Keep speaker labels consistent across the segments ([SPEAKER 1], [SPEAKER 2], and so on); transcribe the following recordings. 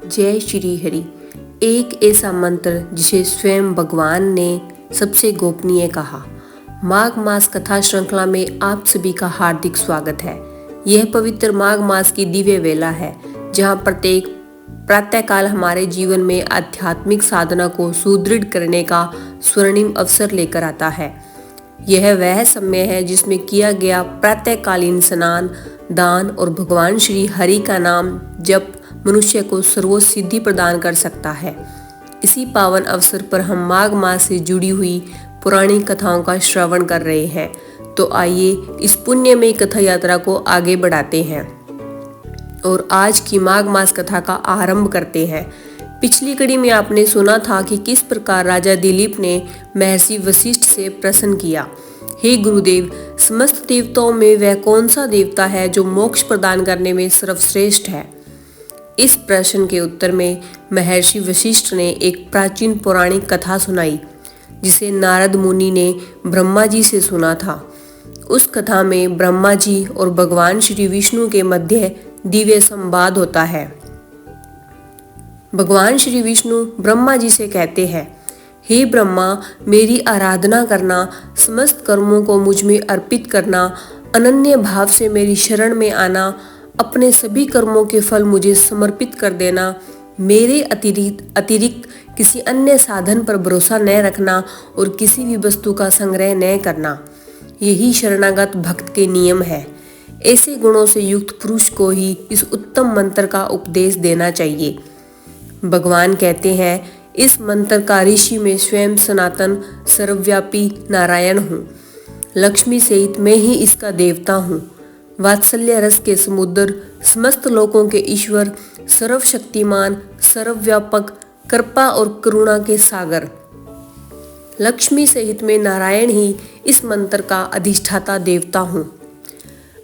[SPEAKER 1] जय श्री हरि। एक ऐसा मंत्र जिसे स्वयं भगवान ने सबसे गोपनीय कहा। माघ मास कथा श्रृंखला में आप सभी का हार्दिक स्वागत है। यह पवित्र माघ मास की दिव्य वेला है, जहां प्रत्येक प्रातःकाल हमारे जीवन में आध्यात्मिक साधना को सुदृढ़ करने का स्वर्णिम अवसर लेकर आता है। यह वह समय है जिसमें किया गया प्रातःकालीन स्नान, दान और भगवान श्री हरि का नाम जप मनुष्य को सर्वोच्च सिद्धि प्रदान कर सकता है। इसी पावन अवसर पर हम माघ मास से जुड़ी हुई पुरानी कथाओं का श्रवण कर रहे हैं। तो आइए इस पुण्यमय कथा यात्रा को आगे बढ़ाते हैं और आज की माघ मास कथा का आरंभ करते हैं। पिछली कड़ी में आपने सुना था कि किस प्रकार राजा दिलीप ने महर्षि वशिष्ठ से प्रश्न किया, हे गुरुदेव, समस्त देवताओं में वह कौन सा देवता है जो मोक्ष प्रदान करने में सर्वश्रेष्ठ है। इस प्रश्न के उत्तर में महर्षि वशिष्ठ ने एक प्राचीन पौराणिक कथा सुनाई, जिसे नारद मुनि ने ब्रह्मा जी से सुना था। उस कथा में ब्रह्मा जी और भगवान श्री विष्णु के मध्य दिव्य संवाद होता है। भगवान श्री विष्णु ब्रह्मा जी से कहते हैं, हे ब्रह्मा, मेरी आराधना करना, समस्त कर्मों को मुझ में अर्पित करना, अनन्य भाव से मेरी शरण में आना, अपने सभी कर्मों के फल मुझे समर्पित कर देना, मेरे अतिरिक्त किसी अन्य साधन पर भरोसा न रखना और किसी भी वस्तु का संग्रह न करना, यही शरणागत भक्त के नियम है। ऐसे गुणों से युक्त पुरुष को ही इस उत्तम मंत्र का उपदेश देना चाहिए। भगवान कहते हैं, इस मंत्र का ऋषि में स्वयं सनातन सर्वव्यापी नारायण हूँ। लक्ष्मी सहित मैं ही इसका देवता हूँ। वात्सल्य रस के समुद्र, समस्त लोकों के ईश्वर, सर्वशक्तिमान, सर्वव्यापक, कृपा और करुणा के सागर, लक्ष्मी सहित मैं नारायण ही इस मंत्र का अधिष्ठाता देवता हूँ।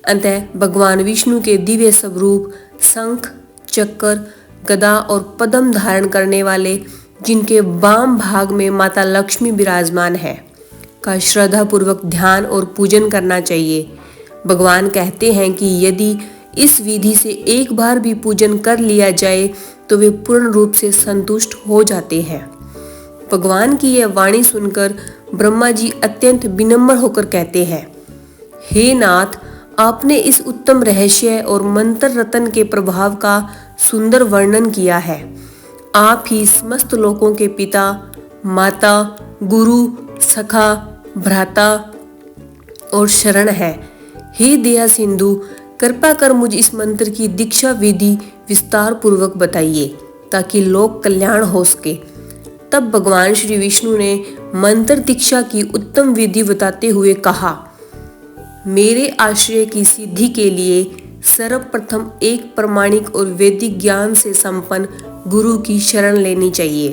[SPEAKER 1] अतः भगवान विष्णु के दिव्य स्वरूप शंख, चक्र, गदा और पद्म धारण करने वाले, जिनके वाम भाग में माता लक्ष्मी विराजमान है, का श्रद्धा पूर्वक ध्यान और पूजन करना चाहिए। भगवान कहते हैं कि यदि इस विधि से एक बार भी पूजन कर लिया जाए तो वे पूर्ण रूप से संतुष्ट हो जाते हैं। भगवान की यह वाणी सुनकर ब्रह्मा जी अत्यंत विनम्र होकर कहते हैं, हे नाथ, आपने इस उत्तम रहस्य और मंत्र रत्न के प्रभाव का सुंदर वर्णन किया है। आप ही समस्त लोकों के पिता, माता, गुरु, सखा, भ्राता और शरण है। हे दया सिंधु, कृपा कर मुझ इस मंत्र की दीक्षा विधि विस्तार पूर्वक बताइए, ताकि लोक कल्याण हो सके। तब भगवान श्री विष्णु ने मंत्र दीक्षा की उत्तम विधि बताते हुए कहा, मेरे आश्रय की सिद्धि के लिए सर्वप्रथम एक प्रमाणिक और वैदिक ज्ञान से संपन्न गुरु की शरण लेनी चाहिए।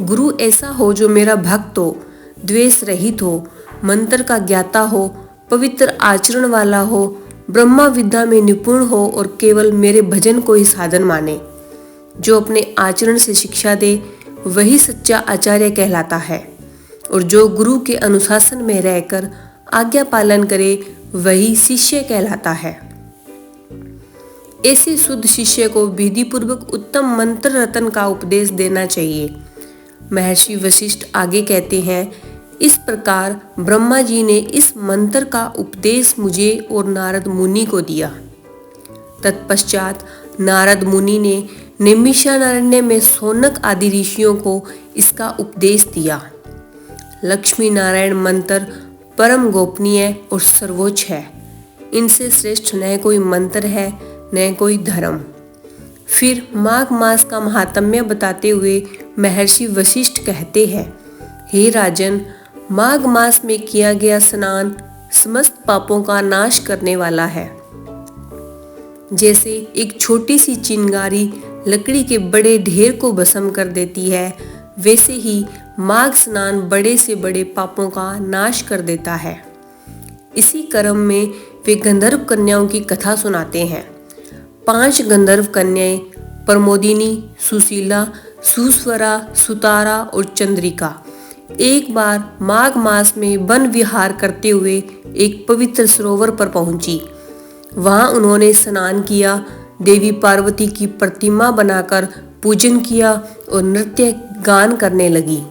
[SPEAKER 1] गुरु ऐसा हो जो मेरा भक्त हो, द्वेष रहित हो, मंत्र का ज्ञाता हो, पवित्र आचरण वाला हो, ब्रह्मा विद्या में निपुण हो और केवल मेरे भजन को ही साधन माने। जो अपने आचरण से शिक्षा दे वही सच्चा आचार्य कहलाता है, और जो गुरु के अनुशासन में रहकर आज्ञा पालन करे वही शिष्य कहलाता है। ऐसे शुद्ध शिष्य को विधि पूर्वक उत्तम मंत्र रत्न का उपदेश देना चाहिए। महर्षि वशिष्ठ आगे कहते हैं, इस प्रकार ब्रह्मा जी ने इस मंत्र का उपदेश मुझे और नारद मुनि को दिया। तत्पश्चात नारद मुनि ने नैमिषारण्य में शौनक आदि ऋषियों को इसका उपदेश दिया। लक्ष्मी नारायण मंत्र परम गोपनीय और सर्वोच्च है। इनसे श्रेष्ठ न कोई मंत्र है, न कोई धर्म। फिर माघ मास का महात्म्य बताते हुए महर्षि वशिष्ठ कहते हैं, हे राजन, माघ मास में किया गया स्नान समस्त पापों का नाश करने वाला है। जैसे एक छोटी सी चिंगारी लकड़ी के बड़े ढेर को भस्म कर देती है, वैसे ही माघ स्नान बड़े से बड़े पापों का नाश कर देता है। इसी क्रम में वे गंधर्व कन्याओं की कथा सुनाते हैं। 5 गंधर्व कन्याएं प्रमोदिनी, सुशीला, सुस्वरा, सुतारा और चंद्रिका एक बार माघ मास में वन विहार करते हुए एक पवित्र सरोवर पर पहुंची। वहां उन्होंने स्नान किया, देवी पार्वती की प्रतिमा बनाकर पूजन किया और नृत्य गान करने लगी।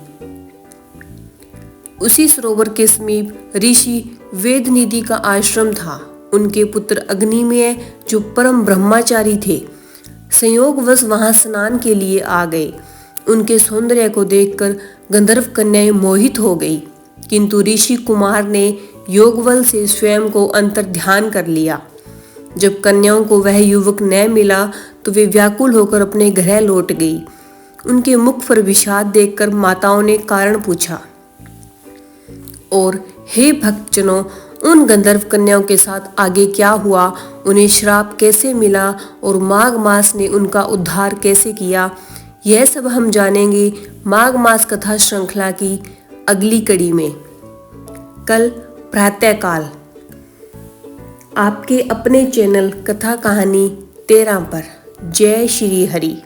[SPEAKER 1] उसी सरोवर के समीप ऋषि वेदनिधि का आश्रम था। उनके पुत्र अग्निमेय जो परम ब्रह्मचारी थे, संयोगवश वहां स्नान के लिए आ गए। उनके सौंदर्य को देखकर गंधर्व कन्याएं मोहित हो गई, किंतु ऋषि कुमार ने योगबल से स्वयं को अंतर्ध्यान कर लिया। जब कन्याओं को वह युवक न मिला तो वे व्याकुल होकर अपने गृह लौट गई। उनके मुख पर विषाद देखकर माताओं ने कारण पूछा और हे भक्तजनों, उन गंधर्व कन्याओं के साथ आगे क्या हुआ, उन्हें श्राप कैसे मिला और माघ मास ने उनका उद्धार कैसे किया, यह सब हम जानेंगे माघ मास कथा श्रृंखला की अगली कड़ी में, कल प्रातःकाल आपके अपने चैनल कथा कहानी 13 पर। जय श्री हरि।